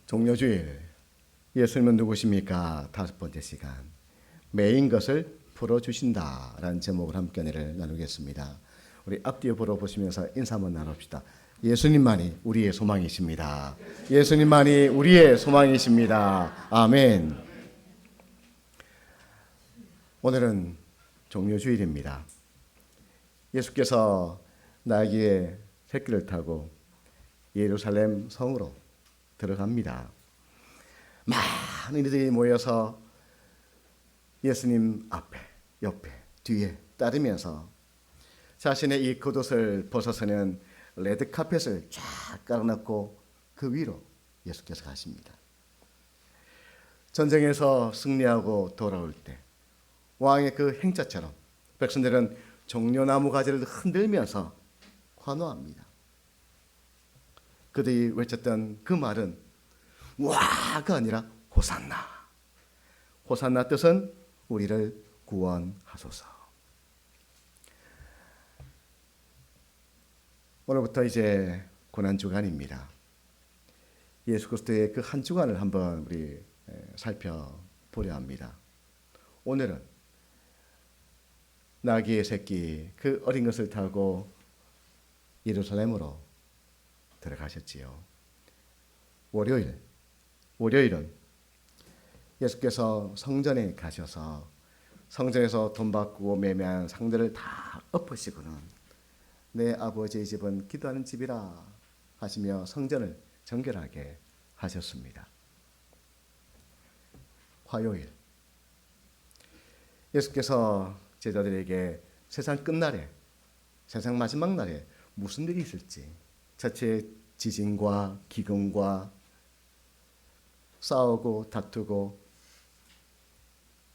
종료주일, 예수님은 누구십니까? 5번째 시간, 메인 것을 풀어주신다라는 제목을 함께 은혜를 나누겠습니다. 우리 앞뒤에 보시면서 인사 한번 나눕시다. 예수님만이 우리의 소망이십니다. 예수님만이 우리의 소망이십니다. 아멘. 오늘은 종료주일입니다. 예수께서 나귀의 새끼를 타고 예루살렘 성으로 들어갑니다. 많은 이들이 모여서 예수님 앞에, 옆에, 뒤에 따르면서 자신의 이 겉옷을 벗어서는 레드카펫을 쫙 깔아놓고 그 위로 예수께서 가십니다. 전쟁에서 승리하고 돌아올 때 왕의 그 행차처럼 백성들은 종려나무 가지를 흔들면서 환호합니다. 그들이 외쳤던 그 말은 와가 아니라 호산나. 호산나 뜻은 우리를 구원하소서. 오늘부터 이제 고난주간입니다. 예수 그리스도의 그 한 주간을 한번 우리 살펴보려 합니다. 오늘은 나귀의 새끼, 그 어린 것을 타고 예루살렘으로 들어가셨지요. 월요일은 예수께서 성전에 가셔서 성전에서 돈 바꾸고 매매한 상들을 다 엎으시고는 내 아버지의 집은 기도하는 집이라 하시며 성전을 정결하게 하셨습니다. 화요일, 예수께서 제자들에게 세상 끝날에, 세상 마지막 날에 무슨 일이 있을지, 자체 지진과 기근과 싸우고 다투고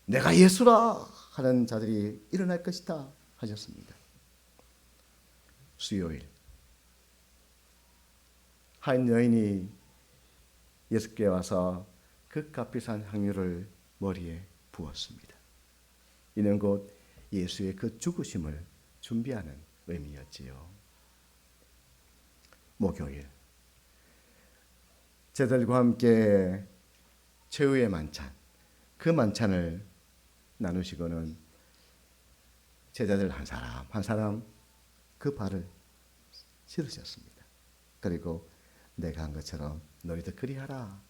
내가 예수라 하는 자들이 일어날 것이다 하셨습니다. 수요일, 한 여인이 예수께 와서 그 값비싼 향유를 머리에 부었습니다. 이는 곧 예수의 그 죽으심을 준비하는 의미였지요. 목요일, 제자들과 함께 최후의 만찬, 그 만찬을 나누시고는 제자들 한 사람 그 발을 씻으셨습니다. 그리고 내가 한 것처럼 너희도 그리하라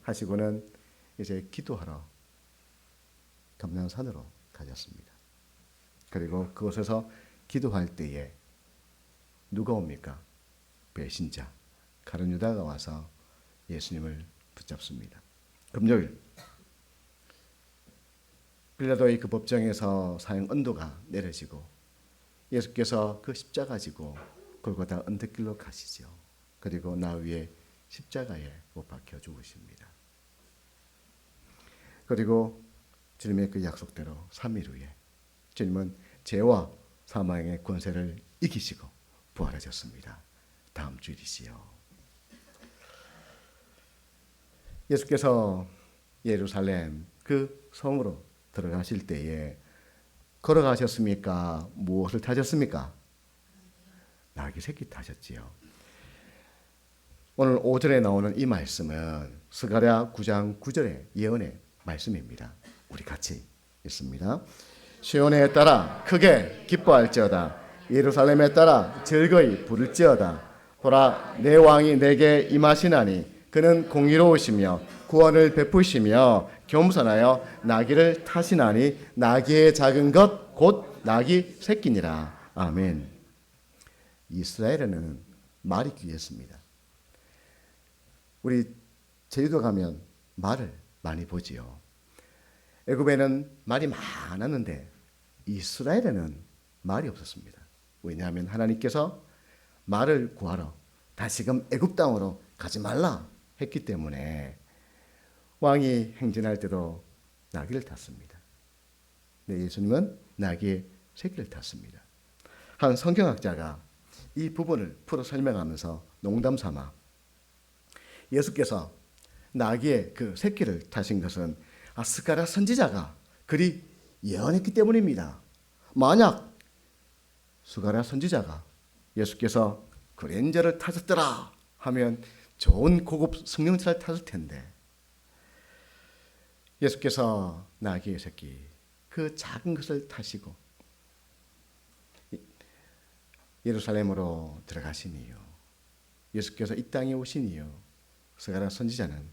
하시고는 이제 기도하러 감람산으로 가셨습니다. 그리고 그곳에서 기도할 때에 누가 옵니까? 배신자 가룟 유다가 와서 예수님을 붙잡습니다. 금요일, 빌라도의 그 법정에서 사형 언도가 내려지고 예수께서 그 십자가 지고 골고다 언덕길로 가시죠. 그리고 나 위에 십자가에 못 박혀 죽으십니다. 그리고 주님의 그 약속대로 3일 후에 주님은 죄와 사망의 권세를 이기시고 부활하셨습니다. 다음 주일이시요. 예수께서 예루살렘 그 성으로 들어가실 때에 걸어가셨습니까? 무엇을 타셨습니까? 나귀 새끼 타셨지요. 오늘 5절에 나오는 이 말씀은 스가랴 9장 9절의 예언의 말씀입니다. 우리 같이 읽습니다. 시온에 따라 크게 기뻐할지어다. 예루살렘에 따라 즐거이 부를지어다. 보라, 내 왕이 내게 임하시나니 그는 공의로우시며 구원을 베푸시며 겸손하여 나귀를 타시나니 나귀의 작은 것 곧 나귀 새끼니라. 아멘. 이스라엘에는 말이 귀했습니다. 우리 제주도 가면 말을 많이 보지요. 애굽에는 말이 많았는데 이스라엘에는 말이 없었습니다. 왜냐하면 하나님께서 말을 구하러 다시금 애굽 땅으로 가지 말라 했기 때문에 왕이 행진할 때도 나귀를 탔습니다. 네, 예수님은 나귀의 새끼를 탔습니다. 한 성경학자가 이 부분을 풀어 설명하면서 농담 삼아 예수께서 나귀의 그 새끼를 타신 것은 스가랴 선지자가 그리 예언했기 때문입니다. 만약 스가랴 선지자가 예수께서 그랜저를 타셨더라 하면 좋은 고급 승용차를 탔을 텐데 예수께서 나귀의 새끼 그 작은 것을 타시고 예루살렘으로 들어가신 이유, 예수께서 이 땅에 오신 이유, 스가랴 선지자는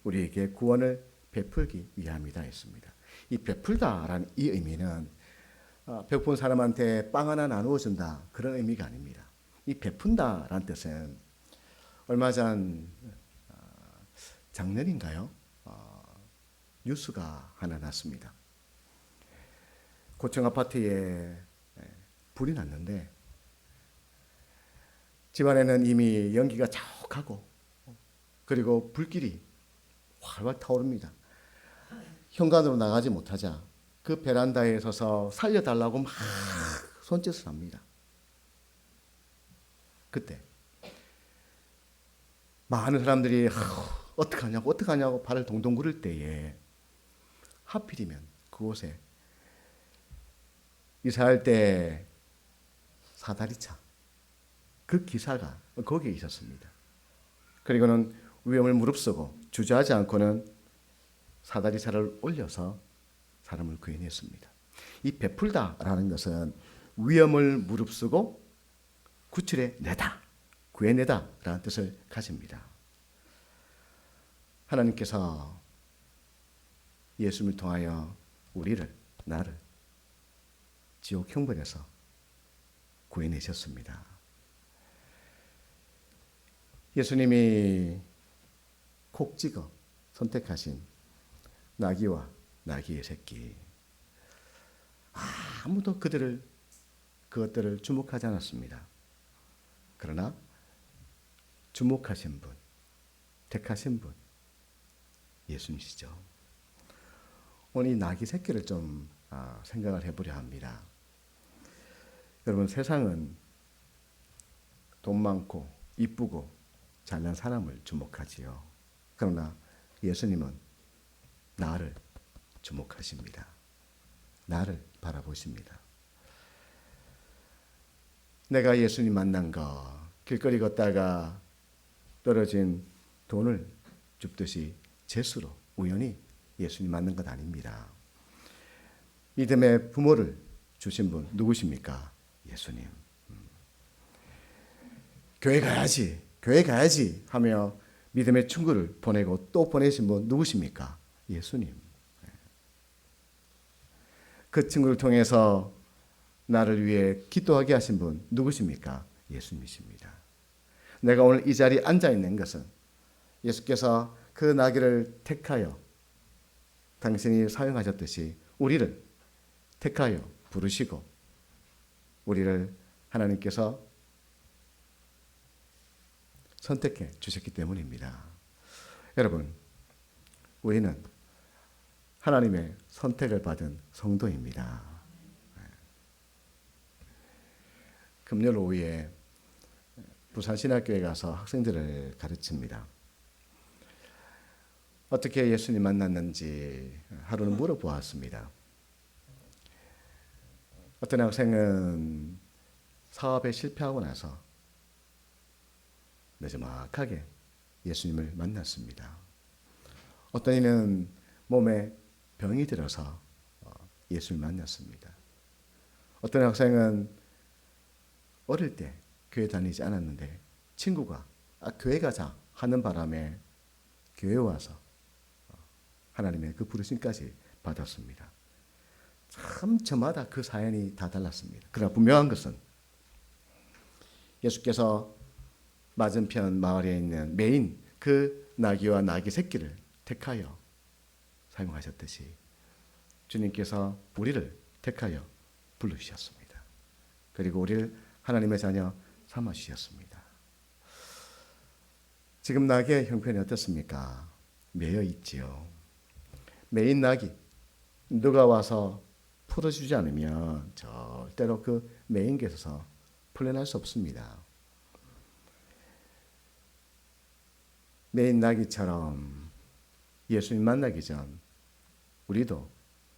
우리에게 구원을 베풀기 위함이다 했습니다. 이 베풀다라는 이 의미는 배고픈 사람한테 빵 하나 나누어 준다 그런 의미가 아닙니다. 이 베푼다라는 뜻은 얼마 전 작년인가요? 뉴스가 하나 났습니다. 고층 아파트에 불이 났는데 집안에는 이미 연기가 자욱하고 그리고 불길이 활활 타오릅니다. 현관으로 나가지 못하자 그 베란다에 서서 살려달라고 막 손짓을 합니다. 그때 많은 사람들이 어떡하냐고 발을 동동 구를 때에 하필이면 그곳에 이사할 때 사다리차 그 기사가 거기에 있었습니다. 그리고는 위험을 무릅쓰고 주저하지 않고는 사다리차를 올려서 사람을 구해냈습니다. 이 베풀다라는 것은 위험을 무릅쓰고 구출해 내다, 구해내다라는 뜻을 가집니다. 하나님께서 예수님을 통하여 나를 지옥 형벌에서 구해내셨습니다. 예수님이 콕 찍어 선택하신 나귀와 나귀의 새끼, 아무도 그것들을 주목하지 않았습니다. 그러나 주목하신 분, 택하신 분, 예수님이시죠. 오늘 이 나귀 새끼를 좀 생각을 해보려 합니다. 여러분, 세상은 돈 많고 이쁘고 잘난 사람을 주목하지요. 그러나 예수님은 나를 주목하십니다. 나를 바라보십니다. 내가 예수님 만난 거, 길거리 걷다가 떨어진 돈을 줍듯이 재수로 우연히 예수님 만난 것 아닙니다. 믿음의 부모를 주신 분 누구십니까? 예수님. 교회 가야지 하며 믿음의 친구를 보내고 또 보내신 분 누구십니까? 예수님. 그 친구를 통해서 나를 위해 기도하게 하신 분 누구십니까? 예수님이십니다. 내가 오늘 이 자리에 앉아 있는 것은 예수께서 그 나귀를 택하여 당신이 사용하셨듯이 우리를 택하여 부르시고 우리를 하나님께서 선택해 주셨기 때문입니다. 여러분, 우리는 하나님의 선택을 받은 성도입니다. 금요일 오후에 부산신학교에 가서 학생들을 가르칩니다. 어떻게 예수님 만났는지 하루는 물어보았습니다. 어떤 학생은 사업에 실패하고 나서 늦지막하게 예수님을 만났습니다. 어떤 이는 몸에 병이 들어서 예수님을 만났습니다. 어떤 학생은 어릴 때 교회 다니지 않았는데 친구가 교회 가자 하는 바람에 교회에 와서 하나님의 그 부르심까지 받았습니다. 참 저마다 그 사연이 다 달랐습니다. 그러나 분명한 것은 예수께서 맞은편 마을에 있는 메인 그 나귀와 나귀 새끼를 택하여 사용하셨듯이 주님께서 우리를 택하여 불러주셨습니다. 그리고 우리를 하나님의 자녀 삼아주셨습니다. 지금 나귀의 형편이 어떻습니까? 매여 있지요. 메인 나귀 누가 와서 풀어주지 않으면 절대로 그 메인께서 풀려날 수 없습니다. 메인 나귀처럼 예수님 만나기 전 우리도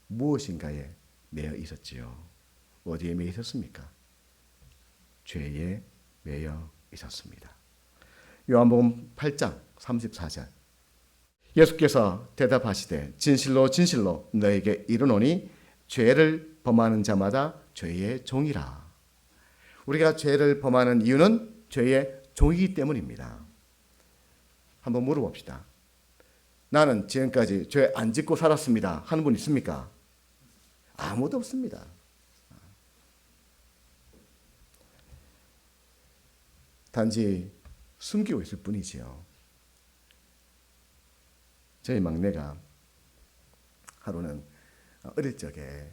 무엇인가에 매여 있었지요. 어디에 매여 있었습니까? 죄에 매여 있었습니다. 요한복음 8장 34절. 예수께서 대답하시되 진실로 진실로 너에게 이르노니 죄를 범하는 자마다 죄의 종이라. 우리가 죄를 범하는 이유는 죄의 종이기 때문입니다. 한번 물어봅시다. 나는 지금까지 죄 안 짓고 살았습니다 하는 분 있습니까? 아무도 없습니다. 단지 숨기고 있을 뿐이지요. 저희 막내가 하루는 어릴 적에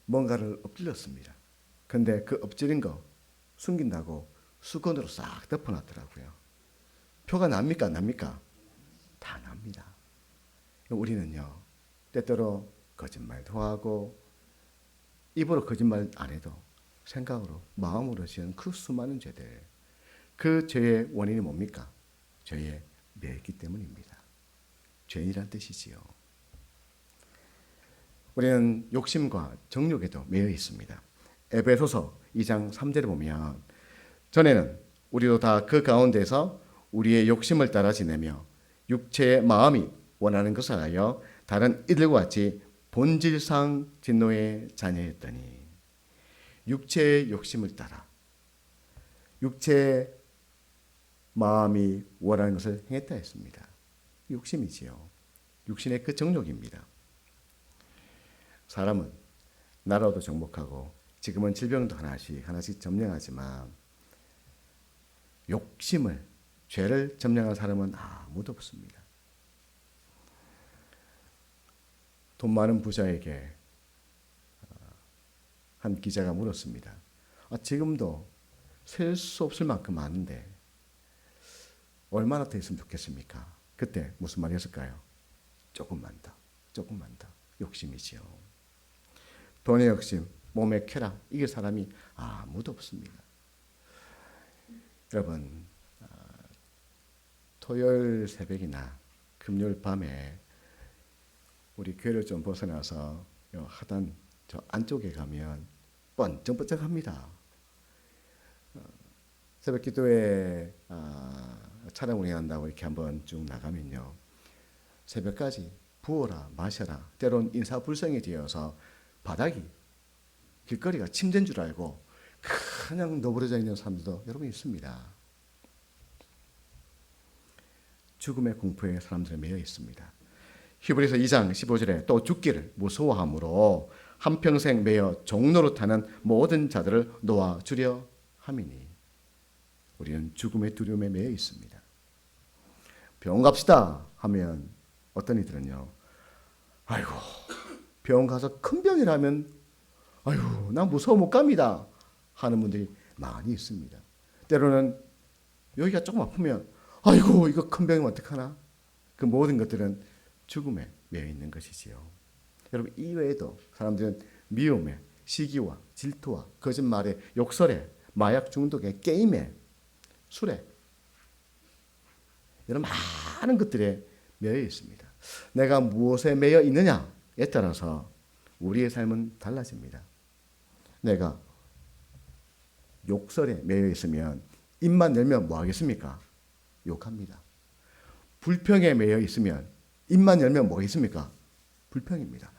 뭔가를 엎질렀습니다. 근데 그 엎질린 거 숨긴다고 수건으로 싹 덮어놨더라고요. 표가 납니까? 안 납니까? 다 납니다. 우리는요, 때때로 거짓말도 하고 입으로 거짓말 안 해도 생각으로, 마음으로 지은 그 수많은 죄들, 그 죄의 원인이 뭡니까? 죄에 매였기 때문입니다. 죄인이란 뜻이지요. 우리는 욕심과 정욕에도 매여 있습니다. 에베소서 2장 3절에 보면 전에는 우리도 다 그 가운데서 우리의 욕심을 따라 지내며 육체의 마음이 원하는 것을 하여 다른 이들과 같이 본질상 진노의 자녀였더니 육체의 욕심을 따라 육체의 마음이 원하는 것을 행했다 했습니다. 욕심이지요. 육신의 그 정욕입니다. 사람은 나라도 정복하고 지금은 질병도 하나씩 점령하지만 욕심을, 죄를 점령한 사람은 아무도 없습니다. 돈 많은 부자에게 한 기자가 물었습니다. 지금도 셀 수 없을 만큼 많은데 얼마나 더 있으면 좋겠습니까? 그때 무슨 말이 었을까요? 조금만 더, 조금만 더. 욕심이지요. 돈의 욕심, 몸의 쾌락, 이길 사람이 아무도 없습니다. 여러분, 토요일 새벽이나 금요일 밤에 우리 교회를 좀 벗어나서 하단 저 안쪽에 가면 번쩍번쩍합니다. 새벽 기도회 차량 운행한다고 이렇게 한번 쭉 나가면요, 새벽까지 부어라 마셔라, 때론 인사불성이 되어서 바닥이, 길거리가 침대인 줄 알고 그냥 너부러져 있는 사람들도 여러분 있습니다. 죽음의 공포에 사람들이 매여 있습니다. 히브리서 2장 15절에 또 죽기를 무서워함으로 한평생 매여 종로로 타는 모든 자들을 놓아주려 함이니 우리는 죽음의 두려움에 매여 있습니다. 병원 갑시다 하면 어떤 이들은요, 아이고 병원 가서 큰 병이라면 아이고 난 무서워 못 갑니다 하는 분들이 많이 있습니다. 때로는 여기가 조금 아프면 아이고 이거 큰 병이면 어떡하나. 그 모든 것들은 죽음에 매여 있는 것이지요. 여러분, 이외에도 사람들은 미움에, 시기와 질투와 거짓말에, 욕설에, 마약 중독에, 게임에, 술에, 이런 많은 것들에 매여 있습니다. 내가 무엇에 매여 있느냐에 따라서 우리의 삶은 달라집니다. 내가 욕설에 매여 있으면 입만 열면 뭐 하겠습니까? 욕합니다. 불평에 매여 있으면 입만 열면 뭐가 있습니까? 불평입니다.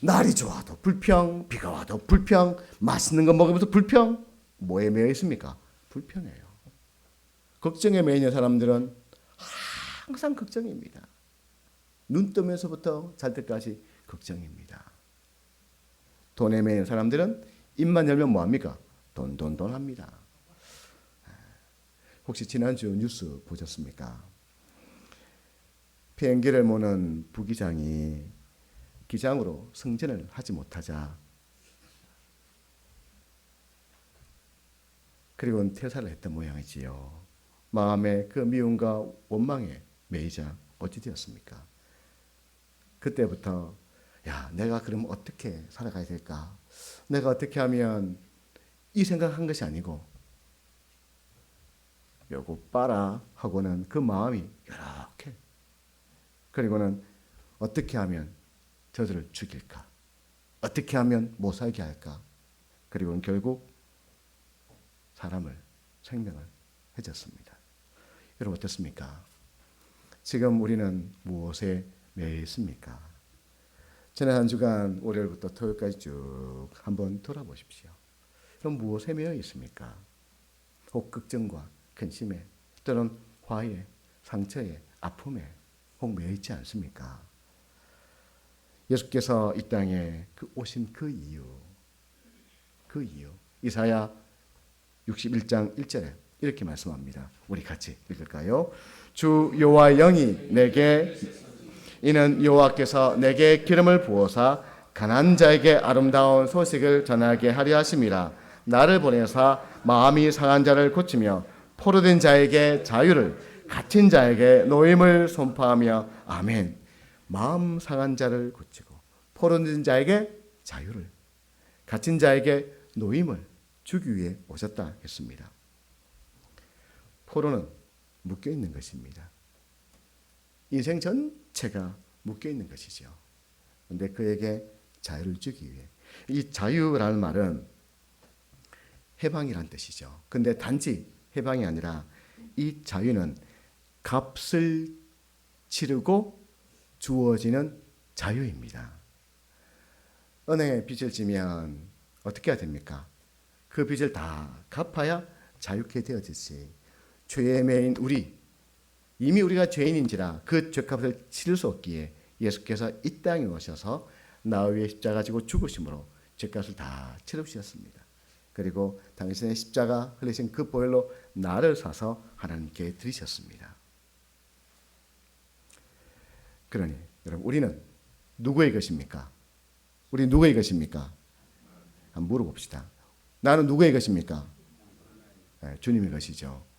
날이 좋아도 불평, 비가 와도 불평, 맛있는 거 먹으면서 불평, 뭐에 매여 있습니까? 불평이에요. 걱정에 매여 있는 사람들은 항상 걱정입니다. 눈 뜨면서부터 잘 때까지 걱정입니다. 돈에 매여 있는 사람들은 입만 열면 뭐합니까? 돈 합니다. 혹시 지난주 뉴스 보셨습니까? 비행기를 모는 부기장이 기장으로 승진을 하지 못하자 그리고 퇴사를 했던 모양이지요. 마음의 그 미움과 원망에 매이자 어찌 되었습니까? 그때부터 내가 그럼 어떻게 살아가야 될까? 내가 어떻게 하면, 이 생각한 것이 아니고 요거 봐라 하고는 그 마음이 이렇게, 그리고는 어떻게 하면 저들을 죽일까? 어떻게 하면 못 살게 할까? 그리고는 결국 사람을, 생명을 해줬습니다. 여러분 어떻습니까? 지금 우리는 무엇에 매여 있습니까? 지난 한 주간 월요일부터 토요일까지 쭉 한번 돌아보십시오. 그럼 무엇에 매여 있습니까? 혹 걱정과 근심에, 또는 화에, 상처에, 아픔에 혹 매여 있지 않습니까? 예수께서 이 땅에 오신 그 이유, 이사야 61장 1절에 이렇게 말씀합니다. 우리 같이 읽을까요? 주 여호와 영이 내게, 이는 여호와께서 내게 기름을 부어사 가난한 자에게 아름다운 소식을 전하게 하려 하심이라. 나를 보내사 마음이 상한 자를 고치며 포로된 자에게 자유를, 갇힌 자에게 노임을 선포하며. 아멘. 마음 상한 자를 고치고 포로된 자에게 자유를, 갇힌 자에게 노임을 주기 위해 오셨다 했습니다. 포로는 묶여 있는 것입니다. 인생 전체가 묶여 있는 것이죠. 그런데 그에게 자유를 주기 위해, 이 자유라는 말은 해방이란 뜻이죠. 근데 단지 해방이 아니라 이 자유는 값을 치르고 주어지는 자유입니다. 은행에 빚을 지면 어떻게 해야 됩니까? 그 빚을 다 갚아야 자유케 되어지지. 죄에 매인 이미 우리가 죄인인지라 그 죄값을 치를 수 없기에 예수께서 이 땅에 오셔서 나 위에 십자가 지고 죽으심으로 죄값을 다 치르셨습니다. 그리고 당신의 십자가 흘리신 그 보혈로 나를 사서 하나님께 드리셨습니다. 그러니 여러분, 우리는 누구의 것입니까? 우리 누구의 것입니까? 한번 물어봅시다. 나는 누구의 것입니까? 네, 주님의 것이죠.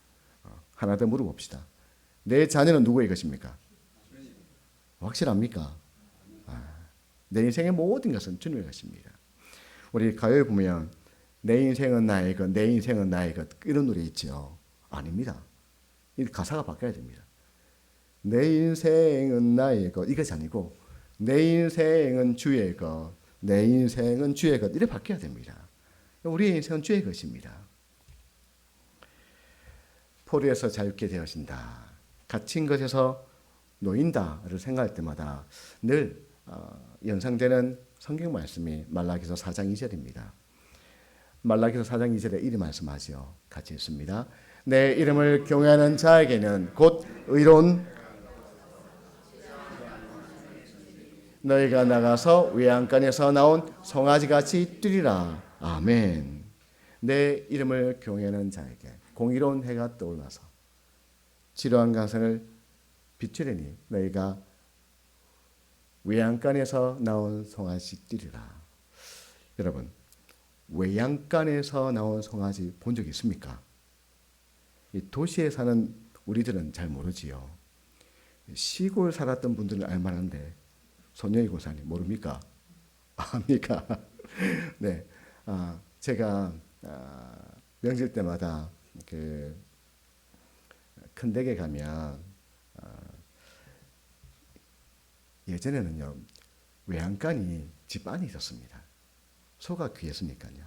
하나 더 물어봅시다. 내 자녀는 누구의 것입니까? 확실합니까? 내 인생의 모든 것은 주님의 것입니다. 우리 가요에 보면 내 인생은 나의 것, 내 인생은 나의 것, 이런 노래 있죠. 아닙니다. 이 가사가 바뀌어야 됩니다. 내 인생은 나의 것, 이것이 아니고 내 인생은 주의 것, 내 인생은 주의 것, 이렇게 바뀌어야 됩니다. 우리의 인생은 주의 것입니다. 포로에서 자유케 되어진다, 갇힌 것에서 놓인다를 생각할 때마다 늘 연상되는 성경 말씀이 말라기서 4장 2절입니다. 말라기서 4장 2절에 이리 말씀하죠. 같이 읽습니다. 내 이름을 경외하는 자에게는 곧 의로운 너희가 나가서 외양간에서 나온 송아지같이 뛰리라. 아멘. 내 이름을 경외하는 자에게 공의로운 해가 떠올라서 지루한 강산을 비추려니 너희가 외양간에서 나온 송아지 뛰리라. 여러분, 외양간에서 나온 송아지 본 적 있습니까? 이 도시에 사는 우리들은 잘 모르지요. 시골 살았던 분들은 알만한데 소녀의 고사님 모릅니까? 압니까? 네, 제가 명절 때마다 그 큰 댁에 가면 예전에는요 외양간이 집 안에 있었습니다. 소가 귀했으니까요.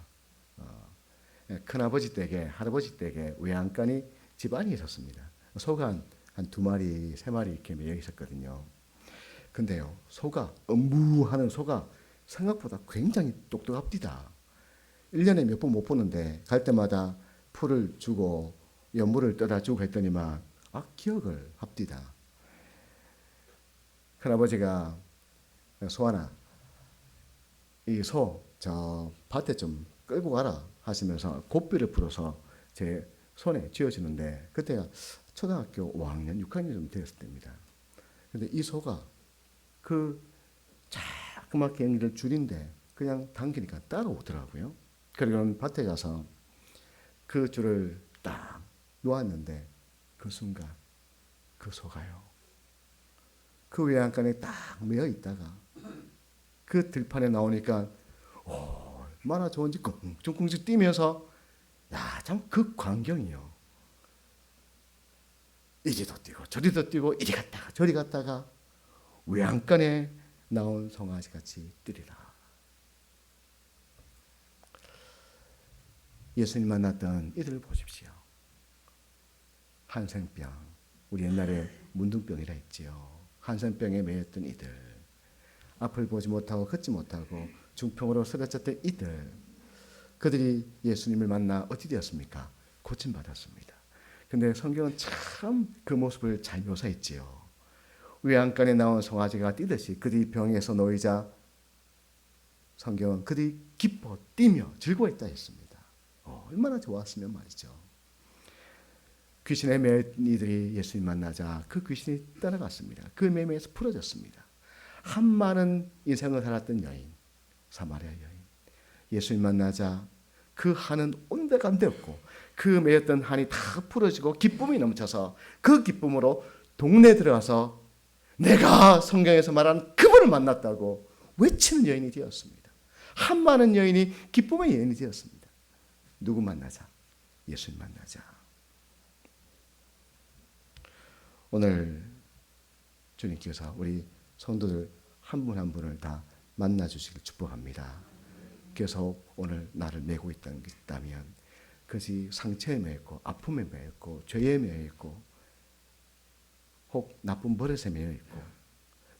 큰아버지 댁에, 할아버지 댁에 외양간이 집 안에 있었습니다. 소가 한 2마리, 3마리 이렇게 매여 있었거든요. 근데요, 음부하는 소가 생각보다 굉장히 똑똑합니다. 1년에 몇 번 못 보는데 갈 때마다 풀을 주고 연물을 떠다 주고 했더니만 기억을 합디다. 큰아버지가 소아나 이 소 저 밭에 좀 끌고 가라 하시면서 고삐를 풀어서 제 손에 쥐어주는데 그때가 초등학교 5학년, 6학년 좀 되었을 때입니다. 근데 이 소가 그 자그맣게 연기를 줄인데 그냥 당기니까 따라오더라고요. 그리고 밭에 가서 그 줄을 딱 놓았는데 그 순간 그 소가요, 그 외양간에 딱 매여 있다가 그 들판에 나오니까 얼마나 좋은지 쿵쿵쿵 뛰면서 참 그 광경이요. 이리도 뛰고 저리도 뛰고 이리 갔다가 저리 갔다가 외양간에 나온 송아지같이 뛰리라. 예수님 만났던 이들을 보십시오. 한센병, 우리 옛날에 문둥병이라 했지요. 한센병에 매였던 이들, 앞을 보지 못하고 걷지 못하고 중풍으로 쓰러졌던 이들, 그들이 예수님을 만나 어떻게 되었습니까? 고침받았습니다. 근데 성경은 참 그 모습을 잘 묘사했지요. 외양간에 나온 송아지가 뛰듯이 그들이 병에서 놓이자 성경은 그들이 기뻐 뛰며 즐거워했다 했습니다. 얼마나 좋았으면 말이죠. 귀신에 매인 이들이 예수님 만나자 그 귀신이 떠나갔습니다. 그 매매에서 풀어졌습니다. 한 많은 인생을 살았던 여인, 사마리아 여인, 예수님 만나자 그 한은 온데간데 없고 그 매였던 한이 다 풀어지고 기쁨이 넘쳐서 그 기쁨으로 동네에 들어가서 내가 성경에서 말하는 그분을 만났다고 외치는 여인이 되었습니다. 한 많은 여인이 기쁨의 여인이 되었습니다. 누구 만나자? 예수님 만나자. 오늘 주님께서 우리 성도들 한 분 한 분을 다 만나주시길 축복합니다. 계속 오늘 나를 메고 있다는 게 있다면 그것이 상처에 매였고 아픔에 매였고 죄에 매였고 혹 나쁜 버릇에 매여있고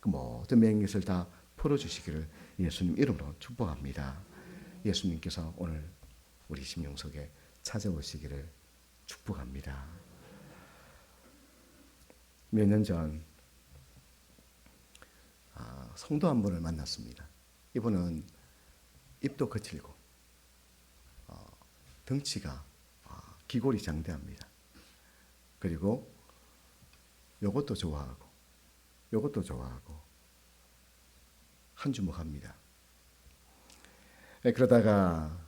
그 모든 매인 것을 다 풀어주시기를 예수님 이름으로 축복합니다. 예수님께서 오늘 우리 심령 속에 찾아오시기를 축복합니다. 몇 년 전 성도 한 분을 만났습니다. 이분은 입도 거칠고 덩치가 기골이 장대합니다. 그리고 요것도 좋아하고 요것도 좋아하고 한 주먹합니다. 그러다가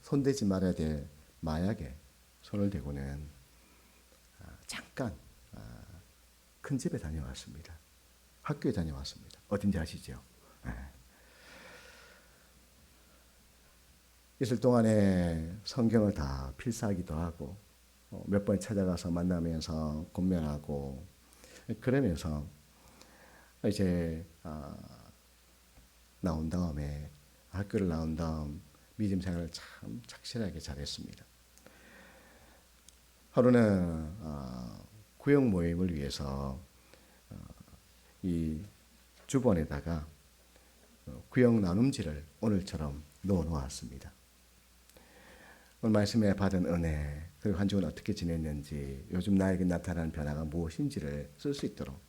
손대지 말아야 될 마약에 손을 대고는 잠깐 큰 집에 다녀왔습니다. 학교에 다녀왔습니다. 어딘지 아시죠? 있을 동안에 성경을 다 필사하기도 하고 몇 번 찾아가서 만나면서 권면하고 그러면서 이제 나온 다음에 학교를 나온 다음 믿음 생활을 참 착실하게 잘했습니다. 하루는 구역 모임을 위해서 이 주번에다가 구역 나눔지를 오늘처럼 넣어 놓았습니다. 오늘 말씀에 받은 은혜, 그리고 한 주간 어떻게 지냈는지, 요즘 나에게 나타나는 변화가 무엇인지를 쓸 수 있도록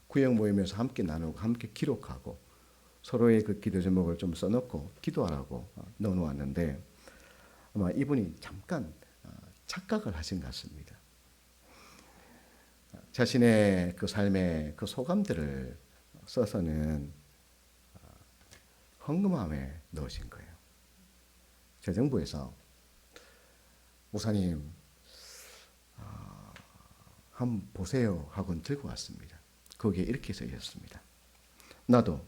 구역 모임에서 함께 나누고 함께 기록하고 서로의 그 기도 제목을 좀 써놓고 기도하라고 넣어 놓았는데 아마 이분이 잠깐 착각을 하신 것 같습니다. 자신의 그 삶의 그 소감들을 써서는 헌금함에 넣으신 거예요. 재정부에서 목사님 한번 보세요 하고는 들고 왔습니다. 거기에 이렇게 써 있었습니다. 나도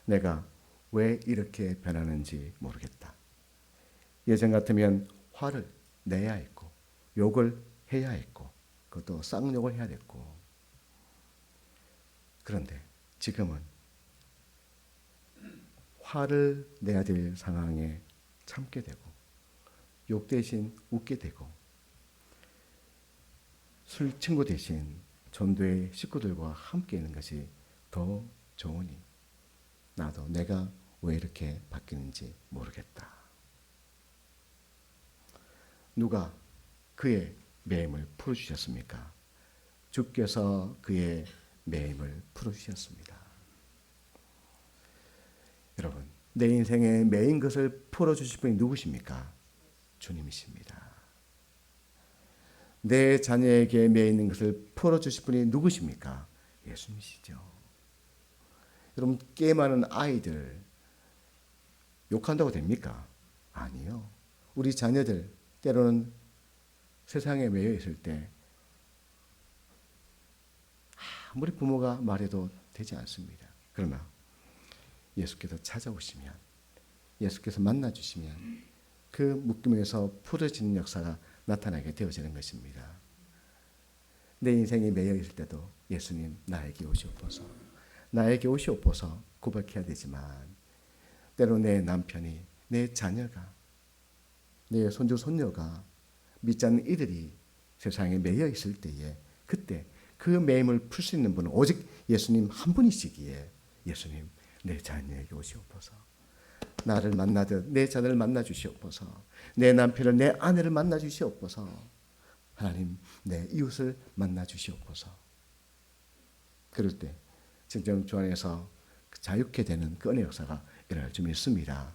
내가 왜 이렇게 변하는지 모르겠다. 예전 같으면 화를 내야 했고 욕을 해야 했고 그것도 쌍욕을 해야 됐고 그런데 지금은 화를 내야 될 상황에 참게 되고 욕 대신 웃게 되고 술 친구 대신 전도의 식구들과 함께 있는 것이 더 좋으니 나도 내가 왜 이렇게 바뀌는지 모르겠다. 누가 그의 매임을 풀어주셨습니까? 주께서 그의 매임을 풀어주셨습니다. 여러분, 내 인생에 매인 것을 풀어주실 분이 누구십니까? 주님이십니다. 내 자녀에게 매이는 것을 풀어주실 분이 누구십니까? 예수님이시죠. 여러분, 꽤 많은 아이들 욕한다고 됩니까? 아니요. 우리 자녀들 때로는 세상에 매여 있을 때 아무리 부모가 말해도 되지 않습니다. 그러나 예수께서 찾아오시면 예수께서 만나주시면 그 묶임에서 풀어지는 역사가 나타나게 되어지는 것입니다. 내 인생이 매여 있을 때도 예수님 나에게 오시옵소서. 나에게 오시옵소서 고백해야 되지만 때로 내 남편이 내 자녀가 내 손주 손녀가 믿지 않는 이들이 세상에 매여 있을 때에 그때 그 매임을 풀 수 있는 분은 오직 예수님 한 분이시기에 예수님 내 자녀에게 오시옵소서. 나를 만나듯 내 자녀를 만나 주시옵소서. 내 남편을 내 아내를 만나 주시옵소서. 하나님 내 이웃을 만나 주시옵소서. 그럴 때 진정 주 안에서 자유케 되는 그 은혜 역사가 일어날 줄 믿습니다.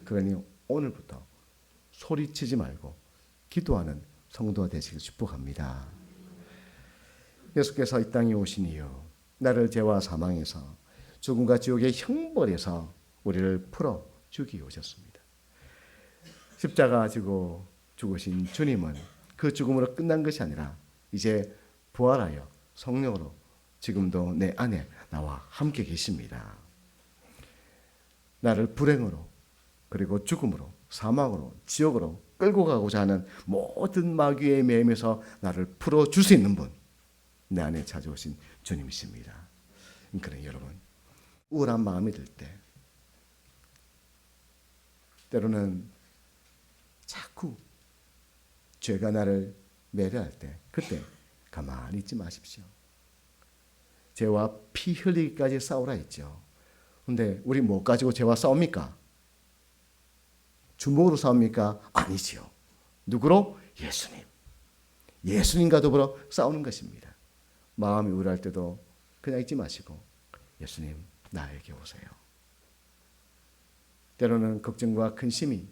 그러니 오늘부터 소리치지 말고 기도하는 성도가 되시길 축복합니다. 예수께서 이 땅에 오신 이유 나를 죄와 사망에서 죽음과 지옥의 형벌에서 우리를 풀어주기 오셨습니다. 십자가 지고 죽으신 주님은 그 죽음으로 끝난 것이 아니라 이제 부활하여 성령으로 지금도 내 안에 나와 함께 계십니다. 나를 불행으로 그리고 죽음으로 사망으로 지옥으로 끌고 가고자 하는 모든 마귀의 매임에서 나를 풀어줄 수 있는 분, 내 안에 찾아오신 주님이십니다. 그러니 여러분 우울한 마음이 들 때 때로는 자꾸 죄가 나를 매료할 때 그때 가만히 있지 마십시오. 죄와 피 흘리기까지 싸우라 했죠. 근데 우리 뭐 가지고 죄와 싸웁니까? 주먹으로 싸웁니까? 아니지요. 누구로? 예수님. 예수님과 더불어 싸우는 것입니다. 마음이 우울할 때도 그냥 있지 마시고 예수님 나에게 오세요. 때로는 걱정과 근심이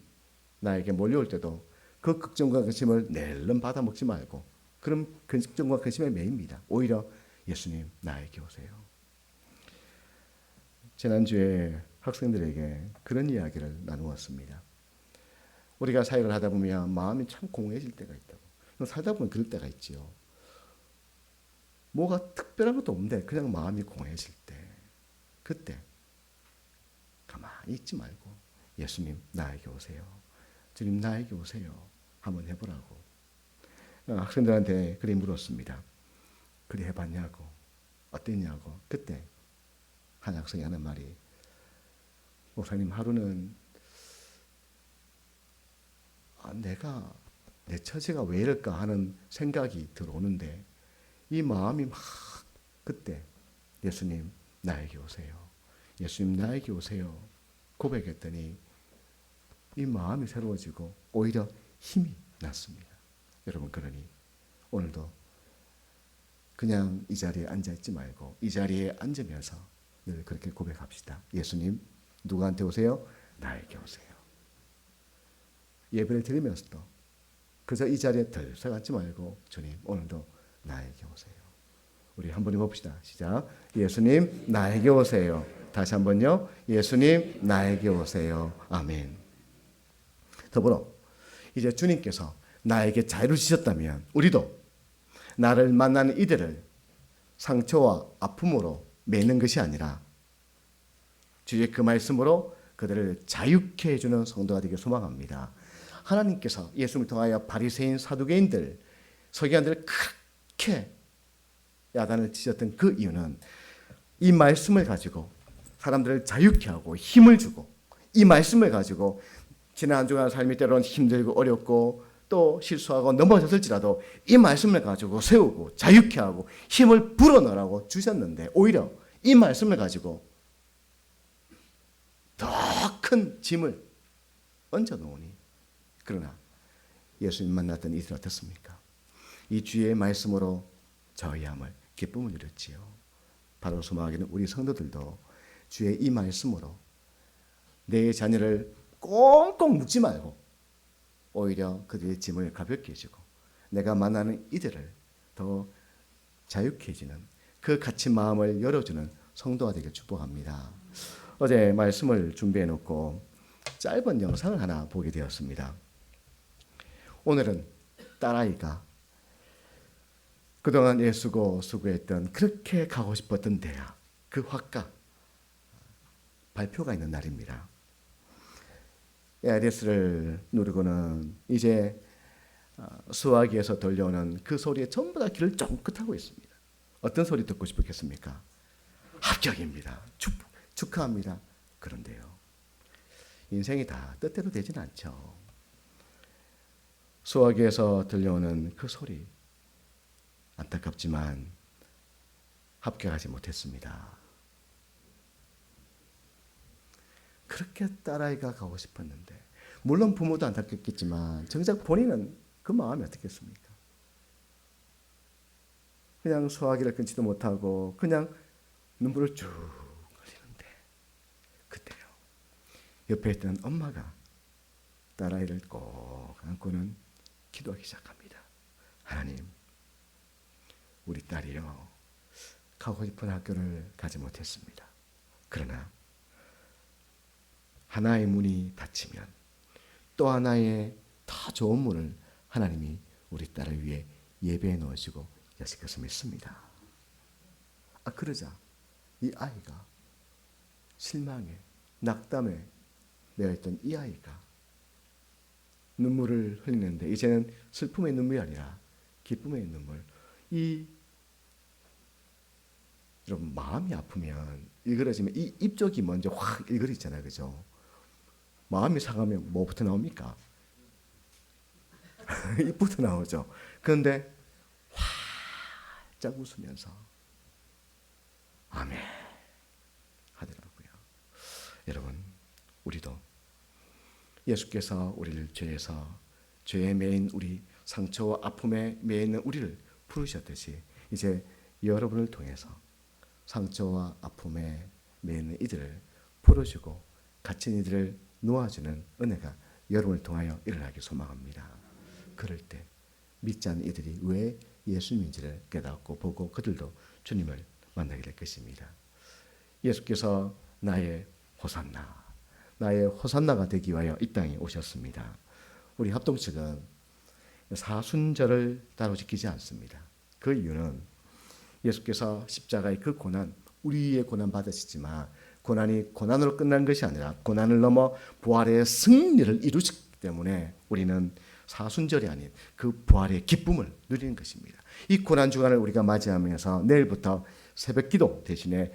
나에게 몰려올 때도 그 걱정과 근심을 낼름 받아먹지 말고 그럼 걱정과 근심에 매입니다. 오히려 예수님 나에게 오세요. 지난주에 학생들에게 그런 이야기를 나누었습니다. 우리가 사역을 하다 보면 마음이 참 공허해질 때가 있다고. 살다 보면 그럴 때가 있지요. 뭐가 특별한 것도 없는데 그냥 마음이 공허해질 때 그때 가만히 있지 말고 예수님 나에게 오세요. 주님 나에게 오세요. 한번 해보라고. 학생들한테 그리 물었습니다. 그리 해봤냐고. 어땠냐고. 그때 한 학생이 하는 말이 목사님 하루는 내가 내 처지가 왜 이럴까 하는 생각이 들어오는데 이 마음이 막 그때 예수님 나에게 오세요. 예수님 나에게 오세요. 고백했더니 이 마음이 새로워지고 오히려 힘이 났습니다. 여러분 그러니 오늘도 그냥 이 자리에 앉아있지 말고 이 자리에 앉으면서 늘 그렇게 고백합시다. 예수님 누구한테 오세요? 나에게 오세요. 예배를 드리면서도 그저 이 자리에 덜썩 앉지 말고 주님 오늘도 나에게 오세요. 우리 한번 해봅시다. 시작. 예수님 나에게 오세요. 다시 한번요. 예수님 나에게 오세요. 아멘. 더불어 이제 주님께서 나에게 자유를 주셨다면 우리도 나를 만나는 이들을 상처와 아픔으로 매는 것이 아니라 주의 그 말씀으로 그들을 자유케 해주는 성도가 되길 소망합니다. 하나님께서 예수님을 통하여 바리새인 사두개인들 서기관들을 그렇게 야단을 치셨던 그 이유는 이 말씀을 가지고 사람들을 자유케 하고 힘을 주고 이 말씀을 가지고 지난 한 주간 삶이 때로는 힘들고 어렵고 또 실수하고 넘어졌을지라도 이 말씀을 가지고 세우고 자유케 하고 힘을 불어넣으라고 주셨는데 오히려 이 말씀을 가지고 더 큰 짐을 얹어놓으니 그러나 예수님 만났던 이들 어떻습니까? 이 주의 말씀으로 저희함을 기쁨을 누렸지요. 바로 소망하기는 우리 성도들도 주의 이 말씀으로 내 자녀를 꽁꽁 묶지 말고 오히려 그들의 짐을 가볍게 해주고 내가 만나는 이들을 더 자유케 해주는 그 갇힌 마음을 열어주는 성도가 되길 축복합니다. 어제 말씀을 준비해 놓고 짧은 영상을 하나 보게 되었습니다. 오늘은 딸아이가 그동안 애쓰고 수고했던 그렇게 가고 싶었던 대학 그 학과 발표가 있는 날입니다. ARS를 누르고는 이제 수화기에서 들려오는 그 소리에 전부 다 귀를 쫑긋하고 있습니다. 어떤 소리 듣고 싶었겠습니까? 합격입니다. 축하합니다. 그런데요. 인생이 다 뜻대로 되진 않죠. 수화기에서 들려오는 그 소리 안타깝지만 합격하지 못했습니다. 그렇게 딸아이가 가고 싶었는데, 물론 부모도 안타깝겠지만 정작 본인은 그 마음이 어떻겠습니까? 그냥 소화기를 끊지도 못하고 그냥 눈물을 쭉 흘리는데, 그때요 옆에 있던 엄마가 딸아이를 꼭 안고는 기도하기 시작합니다. 하나님, 우리 딸이요 가고 싶은 학교를 가지 못했습니다. 그러나 하나의 문이 닫히면 또 하나의 더 좋은 문을 하나님이 우리 딸을 위해 예배해 놓으시고 여실 것을 믿습니다. 그러자 이 아이가 실망에 낙담에 매여있던 이 아이가 눈물을 흘리는데, 이제는 슬픔의 눈물이 아니라 기쁨의 눈물. 여러분, 마음이 아프면 일그러지면 이 입쪽이 먼저 확 일그러지잖아요, 그죠? 마음이 상하면 뭐부터 나옵니까? 입부터 나오죠. 그런데 활짝 웃으면서 아멘 하더라고요. 여러분, 우리도 예수께서 우리를 죄에 매인 우리, 상처와 아픔에 매여 있는 우리를 부르셨듯이 이제 여러분을 통해서 상처와 아픔에 매여 있는 이들을 풀어주고 갇힌 이들을 놓아주는 은혜가 여러분을 통하여 일어나길 소망합니다. 그럴 때 믿지 않는 이들이 왜 예수님인지를 깨닫고 보고 그들도 주님을 만나게 될 것입니다. 예수께서 나의 호산나가 되기 위하여 이 땅에 오셨습니다. 우리 합동측은 사순절을 따로 지키지 않습니다. 그 이유는 예수께서 십자가의 그 고난, 우리의 고난 받으시지만 고난이 고난으로 끝난 것이 아니라 고난을 넘어 부활의 승리를 이루셨기 때문에 우리는 사순절이 아닌 그 부활의 기쁨을 누리는 것입니다. 이 고난주간을 우리가 맞이하면서 내일부터 새벽기도 대신에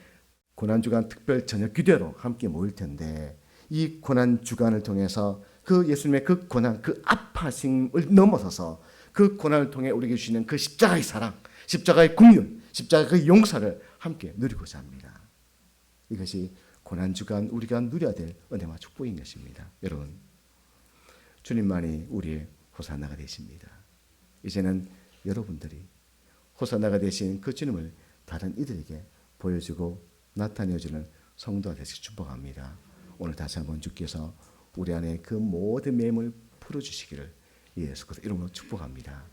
고난주간 특별 저녁 기도로 함께 모일 텐데, 이 고난주간을 통해서 그 예수님의 그 고난, 그 아파심을 넘어서서 그 고난을 통해 우리에게 주시는 그 십자가의 사랑, 십자가의 국륜, 십자가의 그 용서를 함께 누리고자 합니다. 이것이 고난주간 우리가 누려야 될 은혜와 축복인 것입니다. 여러분, 주님만이 우리의 호산나가 되십니다. 이제는 여러분들이 호산나가 되신 그 주님을 다른 이들에게 보여주고 나타내주는 성도가 되시길 축복합니다. 오늘 다시 한번 주께서 우리 안에 그 모든 매임을 풀어주시기를 예수 그리스도 이름으로 축복합니다.